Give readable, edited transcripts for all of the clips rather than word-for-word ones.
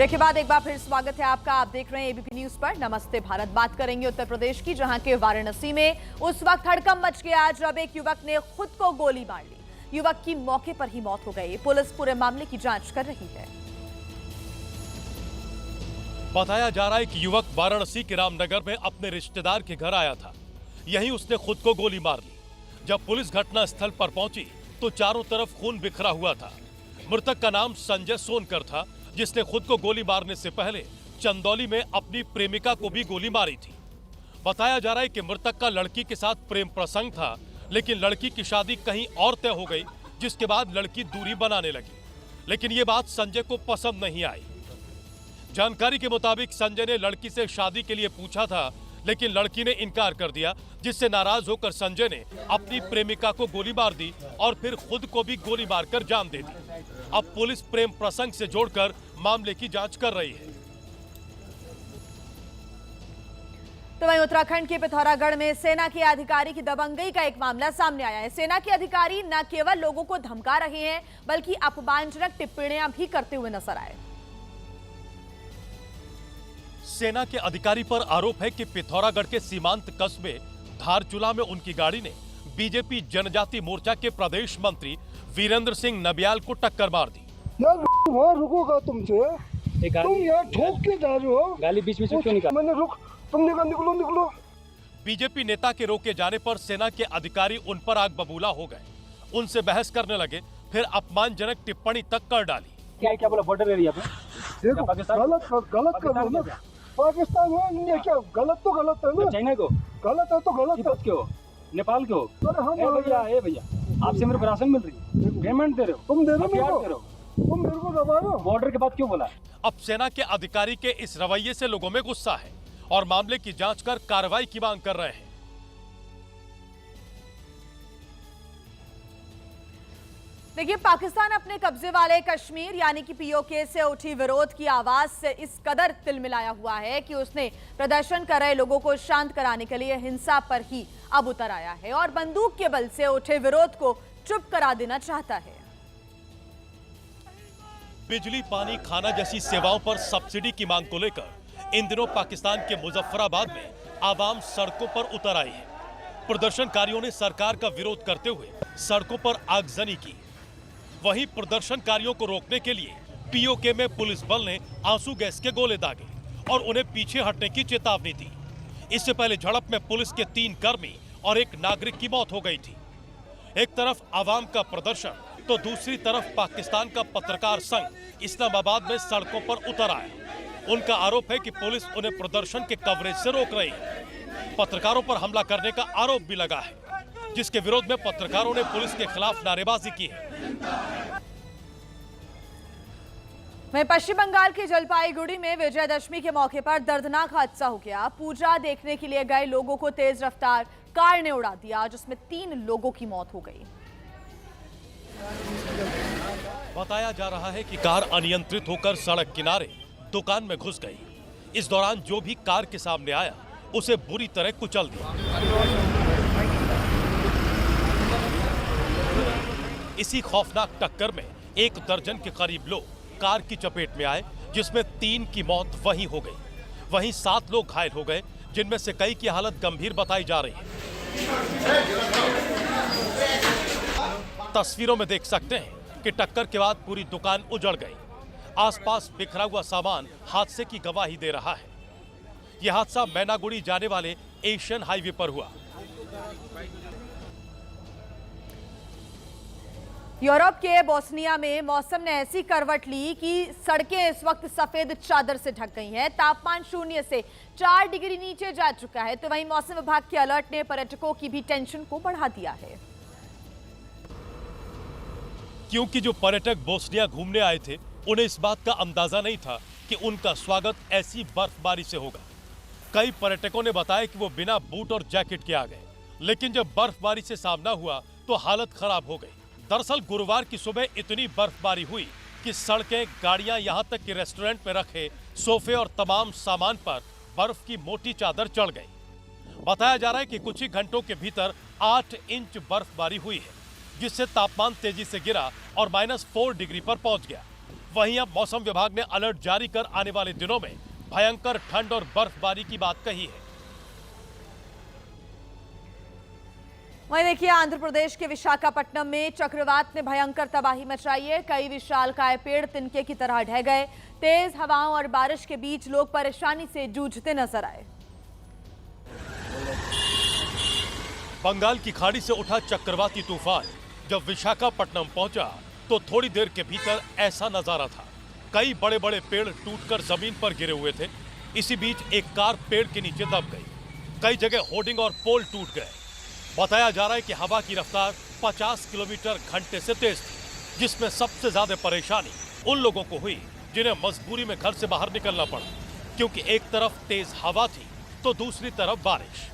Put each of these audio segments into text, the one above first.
Break के बाद एक बार फिर स्वागत है आपका। आप देख रहे हैं एबीपी न्यूज पर नमस्ते भारत। बात करेंगे उत्तर प्रदेश की, जहां के वाराणसी में उस वक्त हड़कंप मच गया जब एक युवक ने खुद को गोली मार ली। युवक की मौके पर ही मौत हो गई। पुलिस पूरे मामले की जांच कर रही है। बताया जा रहा है कि युवक वाराणसी के रामनगर में अपने रिश्तेदार के घर आया था। यहीं उसने खुद को गोली मार ली। जब पुलिस घटना स्थल पर पहुंची तो चारों तरफ खून बिखरा हुआ था। मृतक का नाम संजय सोनकर था, जिसने खुद को गोली मारने से पहले चंदौली में अपनी प्रेमिका को भी गोली मारी थी। बताया जा रहा है कि मृतक का लड़की के साथ प्रेम प्रसंग था, लेकिन लड़की की शादी कहीं और तय हो गई, जिसके बाद लड़की दूरी बनाने लगी। लेकिन ये बात संजय को पसंद नहीं आई। जानकारी के मुताबिक संजय ने लड़की से शादी के लिए पूछा था, लेकिन लड़की ने इनकार कर दिया, जिससे नाराज होकर संजय ने अपनी प्रेमिका को गोली मार दी और फिर खुद को भी गोली मारकर जान दे दी। अब पुलिस प्रेम प्रसंग से जोड़कर मामले की जांच कर रही है। तो वहीं उत्तराखंड के पिथौरागढ़ में सेना के अधिकारी की दबंगई का एक मामला सामने आया है। सेना के अधिकारी न केवल लोगों को धमका रहे हैं, बल्कि अपमानजनक टिप्पणियां भी करते हुए नजर आए। सेना के अधिकारी पर आरोप है कि पिथौरागढ़ के सीमांत कस्बे धारचूला में उनकी गाड़ी ने बीजेपी जनजाति मोर्चा के प्रदेश मंत्री वीरेंद्र सिंह नबियाल को टक्कर मार दी। यार वहाँ रुकोगा तुमसे, तुम यार ठोक के जा रहे हो। गाली बीच में से क्यों निकाली? मैंने रुक, तुमने कहा निकलो निकलो। बीजेपी नेता के रोके जाने पर सेना के अधिकारी उन पर आग बबूला हो गए। उनसे बहस करने लगे, फिर अपमानजनक टिप्पणी तक कर डाली। क्या बोला? बॉर्डर एरिया पे देखो गलत कर रहे हो ना। पाकिस्तान है, इंडिया क्या गलत तो गलत है ना। चाइना को गलत है तो गलत है। क्यों? नेपाल क्यों? अरे हम भैया आपसे मेरे को राशन मिल रही है, पेमेंट दे रहे हो, तुम दे रहे हो, हो, तुम मेरे को दबा रहे हो। बॉर्डर के बाद क्यों बोला? अब सेना के अधिकारी के इस रवैये से लोगों में गुस्सा है और मामले की जांच कर कार्रवाई की मांग कर रहे हैं। देखिए, पाकिस्तान अपने कब्जे वाले कश्मीर यानी कि पीओके से उठी विरोध की आवाज से इस कदर तिलमिलाया हुआ है कि उसने प्रदर्शन कर रहे लोगों को शांत कराने के लिए हिंसा पर ही अब उतर आया है और बंदूक के बल से उठे विरोध को चुप करा देना चाहता है। बिजली, पानी, खाना जैसी सेवाओं पर सब्सिडी की मांग को लेकर इन दिनों पाकिस्तान के मुजफ्फराबाद में आवाम सड़कों पर उतर आई है। प्रदर्शनकारियों ने सरकार का विरोध करते हुए सड़कों पर आगजनी की। वहीं प्रदर्शनकारियों को रोकने के लिए पीओके में पुलिस बल ने आंसू गैस के गोले दागे और उन्हें पीछे हटने की चेतावनी दी। इससे पहले झड़प में पुलिस के 3 कर्मी और एक नागरिक की मौत हो गई थी। एक तरफ आवाम का प्रदर्शन तो दूसरी तरफ पाकिस्तान का पत्रकार संघ इस्लामाबाद में सड़कों पर उतर आया। उनका आरोप है कि पुलिस उन्हें प्रदर्शन के कवरेज से रोक रही है। पत्रकारों पर हमला करने का आरोप भी लगा है, जिसके विरोध में पत्रकारों ने पुलिस के खिलाफ नारेबाजी की है। वहीं पश्चिम बंगाल के जलपाईगुड़ी में विजयदशमी के मौके पर दर्दनाक हादसा हो गया। पूजा देखने के लिए गए लोगों को तेज रफ्तार कार ने उड़ा दिया, जिसमें 3 लोगों की मौत हो गई। बताया जा रहा है कि कार अनियंत्रित होकर सड़क किनारे दुकान में घुस गई। इस दौरान जो भी कार के सामने आया उसे बुरी तरह कुचल दिया। इसी खौफनाक टक्कर में 1 दर्जन के करीब लोग कार की चपेट में आए, जिसमें 3 की मौत वहीं हो गई। वहीं 7 लोग घायल हो गए, जिनमें से कई की हालत गंभीर बताई जा रही है। तस्वीरों में देख सकते हैं कि टक्कर के बाद पूरी दुकान उजड़ गई। आसपास बिखरा हुआ सामान हादसे की गवाही दे रहा है। यह हादसा मैनागुड़ी जाने वाले एशियन हाईवे पर हुआ। यूरोप के बोस्निया में मौसम ने ऐसी करवट ली कि सड़कें इस वक्त सफेद चादर से ढक गई हैं। तापमान 0 से 4 डिग्री नीचे जा चुका है। तो वहीं मौसम विभाग के अलर्ट ने पर्यटकों की भी टेंशन को बढ़ा दिया है, क्योंकि जो पर्यटक बोस्निया घूमने आए थे उन्हें इस बात का अंदाजा नहीं था कि उनका स्वागत ऐसी बर्फबारी से होगा। कई पर्यटकों ने बताया कि वो बिना बूट और जैकेट के आ गए, लेकिन जब बर्फबारी से सामना हुआ तो हालत खराब हो गई। दरअसल गुरुवार की सुबह इतनी बर्फबारी हुई कि सड़कें, गाड़ियां, यहां तक कि रेस्टोरेंट में रखे सोफे और तमाम सामान पर बर्फ की मोटी चादर चढ़ गई। बताया जा रहा है कि कुछ ही घंटों के भीतर 8 इंच बर्फबारी हुई है, जिससे तापमान तेजी से गिरा और -4 डिग्री पर पहुंच गया। वहीं अब मौसम विभाग ने अलर्ट जारी कर आने वाले दिनों में भयंकर ठंड और बर्फबारी की बात कही है। वहीं देखिए, आंध्र प्रदेश के विशाखापट्टनम में चक्रवात ने भयंकर तबाही मचाई है। कई विशालकाय पेड़ तिनके की तरह ढह गए। तेज हवाओं और बारिश के बीच लोग परेशानी से जूझते नजर आए। बंगाल की खाड़ी से उठा चक्रवाती तूफान जब विशाखापट्टनम पहुंचा तो थोड़ी देर के भीतर ऐसा नजारा था। कई बड़े बड़े पेड़ टूटकर जमीन पर गिरे हुए थे। इसी बीच एक कार पेड़ के नीचे दब गई। कई जगह होर्डिंग और पोल टूट गए। बताया जा रहा है कि हवा की रफ्तार 50 किलोमीटर घंटे से तेज थी, जिसमें सबसे ज्यादा परेशानी उन लोगों को हुई जिन्हें मजबूरी में घर से बाहर निकलना पड़ा, क्योंकि एक तरफ तेज हवा थी तो दूसरी तरफ बारिश।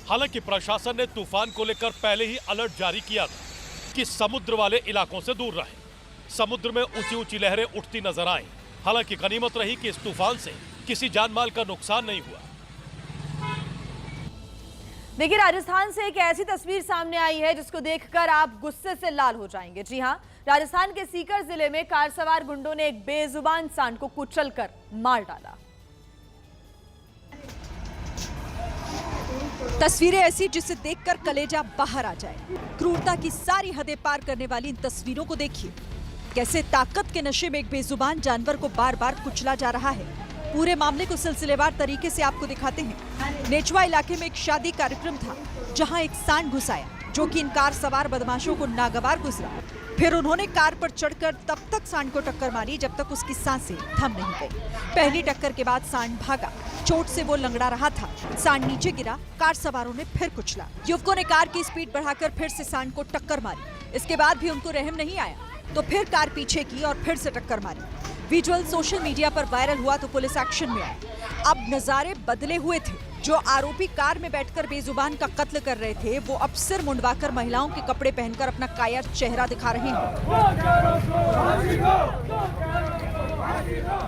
हालांकि प्रशासन ने तूफान को लेकर पहले ही अलर्ट जारी किया था कि समुद्र वाले इलाकों से दूर रहें। समुद्र में ऊंची ऊंची लहरें उठती नजर आईं। हालांकि गनीमत रही कि इस तूफान से किसी जानमाल का नुकसान नहीं हुआ। देखिए, राजस्थान से एक ऐसी तस्वीर सामने आई है जिसको देखकर आप गुस्से से लाल हो जाएंगे। जी हां, राजस्थान के सीकर जिले में कार सवार गुंडों ने एक बेजुबान सांड को कुचलकर मार डाला। तस्वीरें ऐसी जिसे देखकर कलेजा बाहर आ जाए। क्रूरता की सारी हदें पार करने वाली इन तस्वीरों को देखिए। कैसे ताकत के नशे में एक बेजुबान जानवर को बार बार कुचला जा रहा है। पूरे मामले को सिलसिलेवार तरीके से आपको दिखाते हैं। नेचवा इलाके में एक शादी कार्यक्रम था जहां एक सांड घुस आया, जो कि इन कार सवार बदमाशों को नागवार गुजरा। फिर उन्होंने कार पर चढ़कर तब तक सांड को टक्कर मारी जब तक उसकी सांसें थम नहीं गई। पहली टक्कर के बाद सांड भागा। चोट से वो लंगड़ा रहा था। सांड नीचे गिरा। कार सवारों ने फिर कुचला। युवकों ने कार की स्पीड बढ़ाकर फिर से सांड को टक्कर मारी। इसके बाद भी उनको रहम नहीं आया तो फिर कार पीछे की और फिर से टक्कर मारी। विजुअल सोशल मीडिया पर वायरल हुआ तो पुलिस एक्शन में आई। अब नजारे बदले हुए थे। जो आरोपी कार में बैठकर बेजुबान का कत्ल कर रहे थे, वो अब सिर मुंडवाकर महिलाओं के कपड़े पहनकर अपना कायर चेहरा दिखा रहे हैं।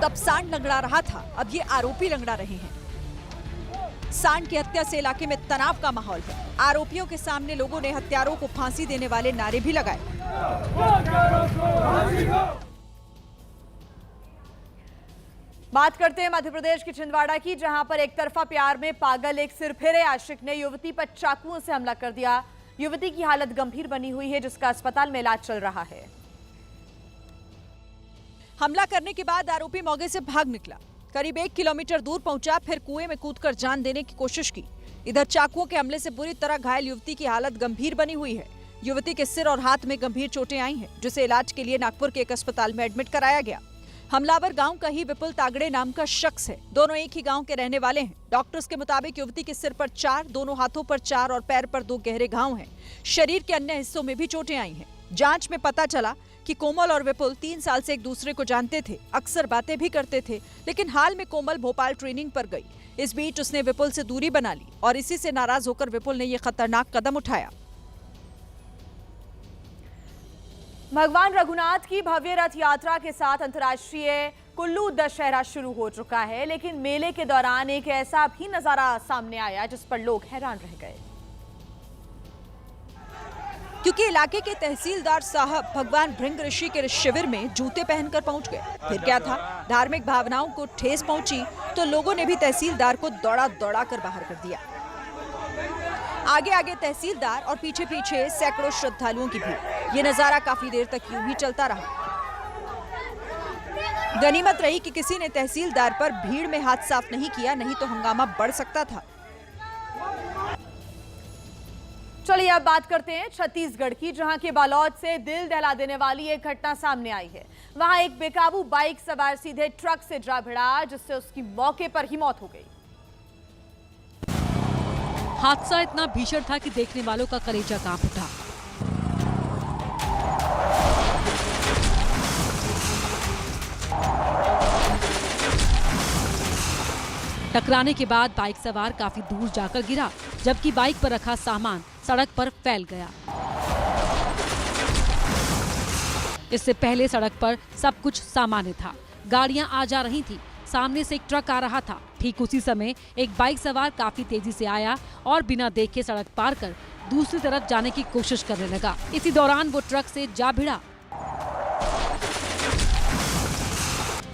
तब सांड लंगड़ा रहा था, अब ये आरोपी लंगड़ा रहे हैं। सांड की हत्या से इलाके में तनाव का माहौल है। आरोपियों के सामने लोगों ने हत्यारों को फांसी देने वाले नारे भी लगाए। बात करते हैं मध्य प्रदेश की छिंदवाड़ा की, जहां पर एक तरफा प्यार में पागल एक सिरफिरे आशिक ने युवती पर चाकुओं से हमला कर दिया। युवती की हालत गंभीर बनी हुई है, जिसका अस्पताल में इलाज चल रहा है। हमला करने के बाद आरोपी मौके से भाग निकला। करीब 1 किलोमीटर दूर पहुंचा, फिर कुएं में कूदकर जान देने की कोशिश की। इधर चाकुओं के हमले से बुरी तरह घायल युवती की हालत गंभीर बनी हुई है। युवती के सिर और हाथ में गंभीर चोटें आई हैं, जिसे इलाज के लिए नागपुर के एक अस्पताल में एडमिट कराया गया। हमलावर गांव का ही विपुल तागड़े नाम का शख्स है। दोनों एक ही गांव के रहने वाले हैं। डॉक्टर्स के मुताबिक युवती के सिर पर 4, दोनों हाथों पर 4 और पैर पर 2 गहरे घाव हैं। शरीर के अन्य हिस्सों में भी चोटें आई हैं। जांच में पता चला कि कोमल और विपुल 3 साल से एक दूसरे को जानते थे, अक्सर बातें भी करते थे। लेकिन हाल में कोमल भोपाल ट्रेनिंग पर गई। इस बीच उसने विपुल से दूरी बना ली और इसी से नाराज होकर विपुल ने यह खतरनाक कदम उठाया। भगवान रघुनाथ की भव्य रथ यात्रा के साथ अंतर्राष्ट्रीय कुल्लू दशहरा शुरू हो चुका है, लेकिन मेले के दौरान एक ऐसा भी नजारा सामने आया जिस पर लोग हैरान रह गए। क्योंकि इलाके के तहसीलदार साहब भगवान भृंग ऋषि के शिविर में जूते पहनकर पहुंच गए। फिर क्या था, धार्मिक भावनाओं को ठेस पहुंची तो लोगों ने भी तहसीलदार को दौड़ा कर बाहर कर दिया। आगे आगे तहसीलदार और पीछे पीछे सैकड़ों श्रद्धालुओं की भीड़। ये नजारा काफी देर तक यूं ही चलता रहा। गनीमत रही कि किसी ने तहसीलदार पर भीड़ में हाथ साफ नहीं किया, नहीं तो हंगामा बढ़ सकता था। चलिए अब बात करते हैं छत्तीसगढ़ की, जहां के बालोद से दिल दहला देने वाली एक घटना सामने आई है। वहां एक बेकाबू बाइक सवार सीधे ट्रक से जा भिड़ा, जिससे उसकी मौके पर ही मौत हो गई। हादसा इतना भीषण था कि देखने वालों का कलेजा कांप उठा। टकराने के बाद बाइक सवार काफी दूर जाकर गिरा, जबकि बाइक पर रखा सामान सड़क पर फैल गया। इससे पहले सड़क पर सब कुछ सामान्य था। गाड़ियां आ जा रही थी। सामने से एक ट्रक आ रहा था। ठीक उसी समय एक बाइक सवार काफी तेजी से आया और बिना देखे सड़क पार कर दूसरी तरफ जाने की कोशिश करने लगा। इसी दौरान वो ट्रक से जा भिड़ा।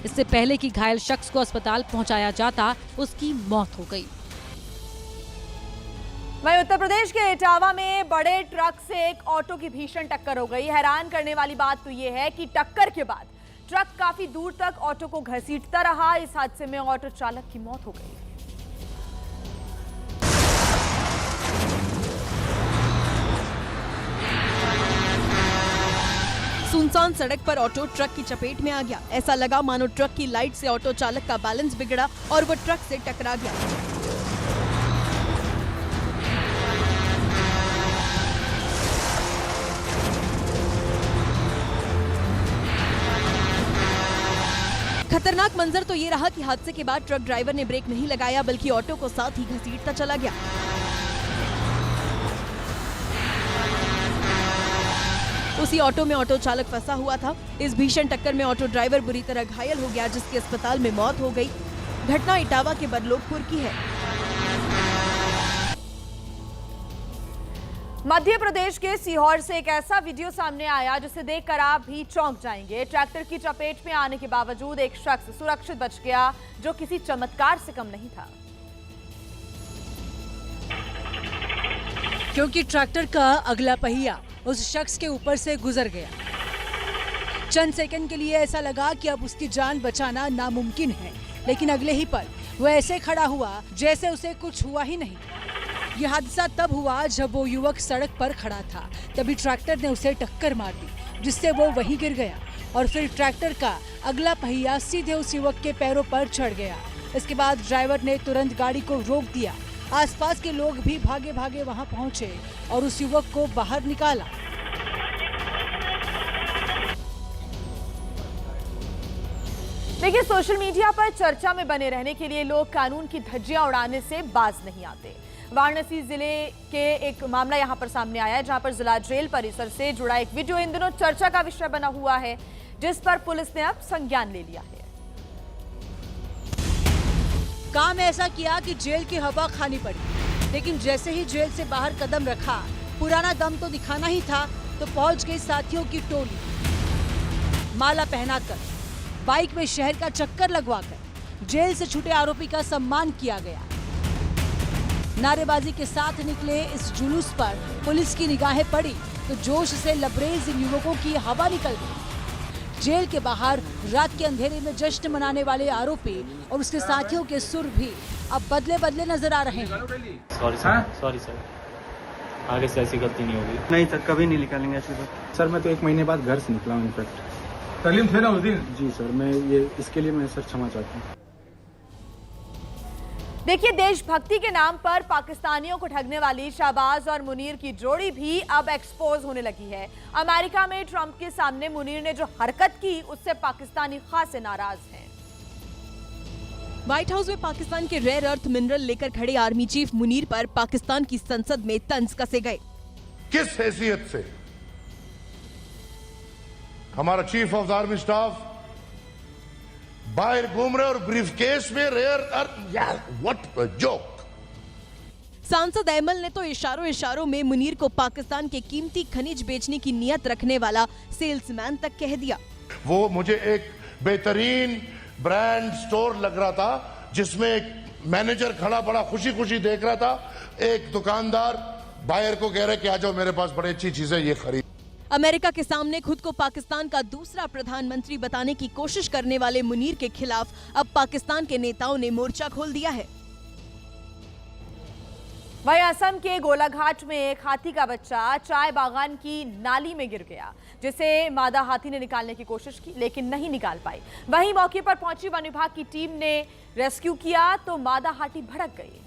इससे पहले कि घायल शख्स को अस्पताल पहुंचाया जाता, उसकी मौत हो गई। वहीं उत्तर प्रदेश के इटावा में बड़े ट्रक से एक ऑटो की भीषण टक्कर हो गई। हैरान करने वाली बात तो ये है कि टक्कर के बाद ट्रक काफी दूर तक ऑटो को घसीटता रहा। इस हादसे में ऑटो चालक की मौत हो गई। सुनसान सड़क पर ऑटो ट्रक की चपेट में आ गया। ऐसा लगा मानो ट्रक की लाइट से ऑटो चालक का बैलेंस बिगड़ा और वो ट्रक से टकरा गया। खतरनाक मंजर तो ये रहा कि हादसे के बाद ट्रक ड्राइवर ने ब्रेक नहीं लगाया, बल्कि ऑटो को साथ ही घसीटता चला गया। उसी ऑटो में ऑटो चालक फंसा हुआ था। इस भीषण टक्कर में ऑटो ड्राइवर बुरी तरह घायल हो गया, जिसकी अस्पताल में मौत हो गई। घटना इटावा के बदलोखपुर की है। मध्य प्रदेश के सीहोर से एक ऐसा वीडियो सामने आया जिसे देखकर आप भी चौंक जाएंगे। ट्रैक्टर की चपेट में आने के बावजूद एक शख्स सुरक्षित बच गया, जो किसी चमत्कार से कम नहीं था। क्योंकि ट्रैक्टर का अगला पहिया उस शख्स के ऊपर से गुजर गया। चंद सेकंड के लिए ऐसा लगा कि अब उसकी जान बचाना नामुमकिन है, लेकिन अगले ही पल वो ऐसे खड़ा हुआ जैसे उसे कुछ हुआ ही नहीं। ये हादसा तब हुआ जब वो युवक सड़क पर खड़ा था। तभी ट्रैक्टर ने उसे टक्कर मार दी, जिससे वो वहीं गिर गया और फिर ट्रैक्टर का अगला पहिया सीधे उस युवक के पैरों पर चढ़ गया। इसके बाद ड्राइवर ने तुरंत गाड़ी को रोक दिया। आसपास के लोग भी भागे भागे वहां पहुंचे और उस युवक को बाहर निकाला। देखिए, सोशल मीडिया पर चर्चा में बने रहने के लिए लोग कानून की धज्जियां उड़ाने से बाज नहीं आते। वाराणसी जिले के एक मामला यहां पर सामने आया है, जहां पर जिला जेल परिसर से जुड़ा एक वीडियो इन दिनों चर्चा का विषय बना हुआ है, जिस पर पुलिस ने अब संज्ञान ले लिया है। काम ऐसा किया कि जेल की हवा खानी पड़ी, लेकिन जैसे ही जेल से बाहर कदम रखा, पुराना दम तो दिखाना ही था, तो पहुंच गई साथियों की टोली। माला पहनाकर, बाइक में शहर का चक्कर लगवाकर जेल से छूटे आरोपी का सम्मान किया गया। नारेबाजी के साथ निकले इस जुलूस पर पुलिस की निगाहें पड़ी तो जोश से लबरेज इन युवकों की हवा निकल गई। जेल के बाहर रात के अंधेरे में जश्न मनाने वाले आरोपी और उसके साथियों के सुर भी अब बदले बदले नजर आ रहे हैं। सॉरी सर, आगे से ऐसी गलती नहीं होगी। नहीं सर, कभी नहीं निकालेंगे ऐसी बात। सर मैं तो 1 महीने बाद घर से निकला हूँ इनफैक्ट। तालीम थे ना उस दिन? जी सर, मैं ये इसके लिए मैं सर क्षमा चाहता हूँ। देखिए, देशभक्ति के नाम पर पाकिस्तानियों को ठगने वाली शाहबाज और मुनीर की जोड़ी भी अब एक्सपोज होने लगी है। अमेरिका में ट्रंप के सामने मुनीर ने जो हरकत की, उससे पाकिस्तानी खासे नाराज हैं। व्हाइट हाउस में पाकिस्तान के रेयर अर्थ मिनरल लेकर खड़े आर्मी चीफ मुनीर पर पाकिस्तान की संसद में तंज कसे गए। किस हैसियत से हमारा chief of the army staff बाहर घूम रहे और ब्रीफकेस में रेयर अर्थ? यार, व्हाट अ जोक। सांसद ऐमल ने तो इशारों में मुनीर को पाकिस्तान के कीमती खनिज बेचने की नियत रखने वाला सेल्समैन तक कह दिया। वो मुझे एक बेहतरीन ब्रांड स्टोर लग रहा था, जिसमें एक मैनेजर खड़ा बड़ा खुशी खुशी देख रहा था। एक दुकानदार बायर को कह रहा है कि आ जाओ मेरे पास, बड़ी अच्छी चीजें ये खरीद। अमेरिका के सामने खुद को पाकिस्तान का दूसरा प्रधानमंत्री बताने की कोशिश करने वाले मुनीर के खिलाफ अब पाकिस्तान के नेताओं ने मोर्चा खोल दिया है। वहीं असम के गोलाघाट में एक हाथी का बच्चा चाय बागान की नाली में गिर गया, जिसे मादा हाथी ने निकालने की कोशिश की, लेकिन नहीं निकाल पाई। वहीं मौके पर पहुंची वन विभाग की टीम ने रेस्क्यू किया तो मादा हाथी भड़क गई।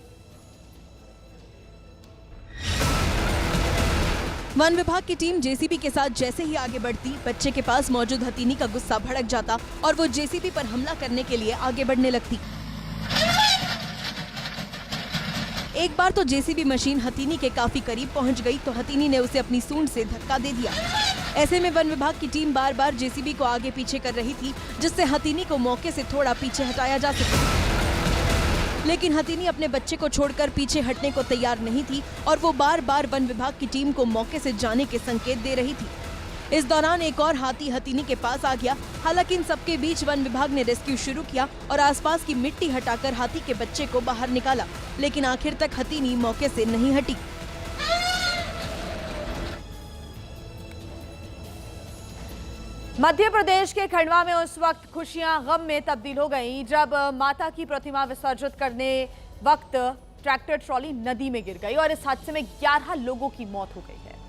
वन विभाग की टीम जेसीबी के साथ जैसे ही आगे बढ़ती, बच्चे के पास मौजूद हथीनी का गुस्सा भड़क जाता और वो जेसीबी पर हमला करने के लिए आगे बढ़ने लगती। एक बार तो जेसीबी मशीन हथीनी के काफी करीब पहुंच गई तो हथीनी ने उसे अपनी सूंड से धक्का दे दिया। ऐसे में वन विभाग की टीम बार बार जेसीबी को आगे पीछे कर रही थी, जिससे हथीनी को मौके से थोड़ा पीछे हटाया जा सके। लेकिन हथीनी अपने बच्चे को छोड़कर पीछे हटने को तैयार नहीं थी और वो बार बार वन विभाग की टीम को मौके से जाने के संकेत दे रही थी। इस दौरान एक और हाथी हथीनी के पास आ गया। हालांकि इन सबके बीच वन विभाग ने रेस्क्यू शुरू किया और आसपास की मिट्टी हटाकर हाथी के बच्चे को बाहर निकाला, लेकिन आखिर तक हथीनी मौके से नहीं हटी। मध्य प्रदेश के खंडवा में उस वक्त खुशियां गम में तब्दील हो गईं जब माता की प्रतिमा विसर्जित करने वक्त ट्रैक्टर ट्रॉली नदी में गिर गई और इस हादसे में 11 लोगों की मौत हो गई है।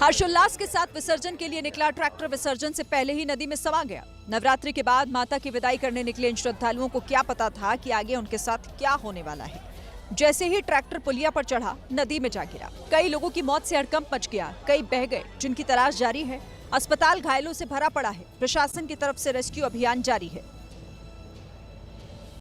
हर्षोल्लास के साथ विसर्जन के लिए निकला ट्रैक्टर विसर्जन से पहले ही नदी में समा गया। नवरात्रि के बाद माता की विदाई करने निकले इन श्रद्धालुओं को क्या पता था कि आगे उनके साथ क्या होने वाला है। जैसे ही ट्रैक्टर पुलिया पर चढ़ा, नदी में जा गिरा। कई लोगों की मौत से हड़कंप मच गया, कई बह गए, जिनकी तलाश जारी है। अस्पताल घायलों से भरा पड़ा है। प्रशासन की तरफ से रेस्क्यू अभियान जारी है।